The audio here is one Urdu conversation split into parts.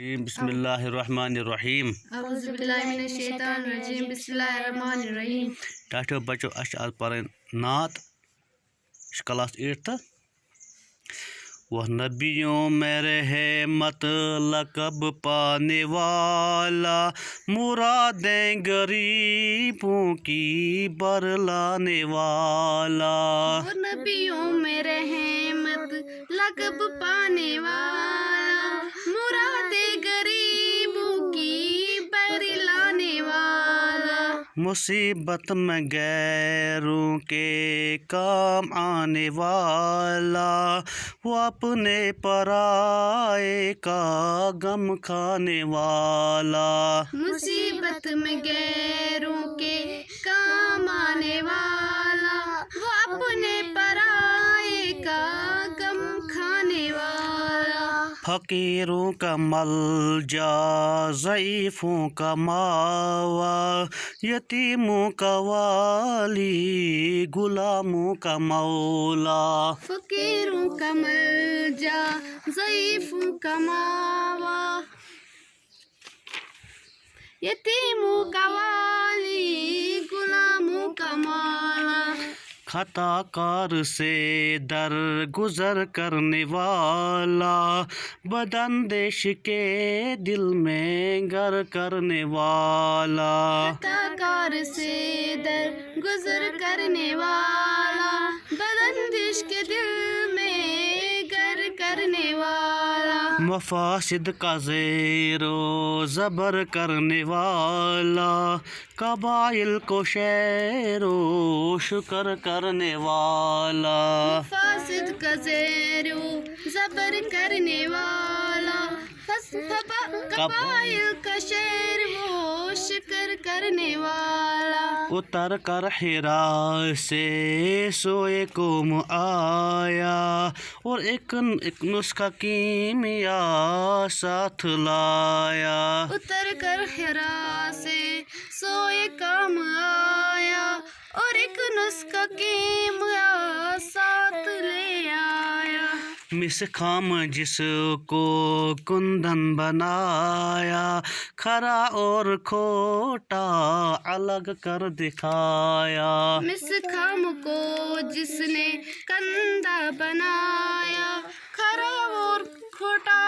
جی بسم اللہ الرحمن الرحیم اعوذ باللہ من الشیطان الرجیم بسم اللہ الرحمن الرحیم ٹاٹھو بچو اس آج پرن نعت کلاس 8 وہ نبیوں میں رہے مطلب پانے والا مرادیں غریبوں کی برلانے والا وہ نبیوں میں رحمت لقب پانے والا مراد غریبوں کی برلانے والا مصیبت میں غیروں کے کام آنے والا وہ اپنے پرائے کا غم کھانے والا مصیبت میں غیروں کے کام آنے والا وہ اپنے پرائے کا غم کھانے والا فقیروں کا ملجا ضعیفوں کا ماوا یتیموں کا والی غلاموں کا مولا فقیروں کا ملجا ضعیفوں کا ماوا یتیموں کا والی غلاموں کا مولا خطا کار سے در گزر کرنے والا بداندیش کے دل میں گر کرنے والا خطا کار سے در گزر کرنے والا بداندیش کے دل میں گر کرنے والا مفاسد کا زیر و زبر کرنے والا قبائل کو شیر و شکر کرنے والا مفاسد کا زیر و زبر کرنے والا قبائل کا شیر و شکر کرنے والا اتر کر حرا سے سوئے قوم آیا اور ایک نسخہ کیمیا ساتھ لایا اتر کر حرا سے سوئے قوم آیا اور ایک نسخہ کیمیا ساتھ لے آیا مس خام جس کو کندن بنایا کھرا اور کھوٹا الگ کر دکھایا مس خام کو جس نے کندہ بنایا کھرا اور کھوٹا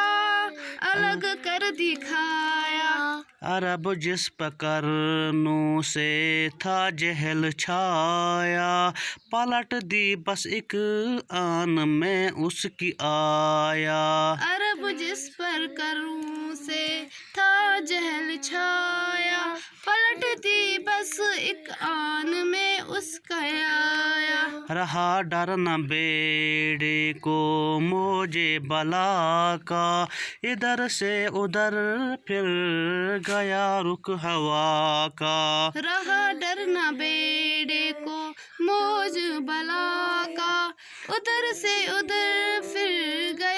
الگ کر دکھایا عرب جس پکرنوں سے تھا جہل چھایا پلٹ دی بس ایک آن میں اس کی آیا عرب جس پر کروں سے تھا جہل چھایا پلٹ دی بس ایک آن میں اس کا آیا رہا ڈر نہ بیڑے کو موجے بلا کا ادھر سے ادھر پھر گیا رخ ہوا کا رہا ڈر نہ بیڑے کو موج بلا کا ادھر سے ادھر پھر گیا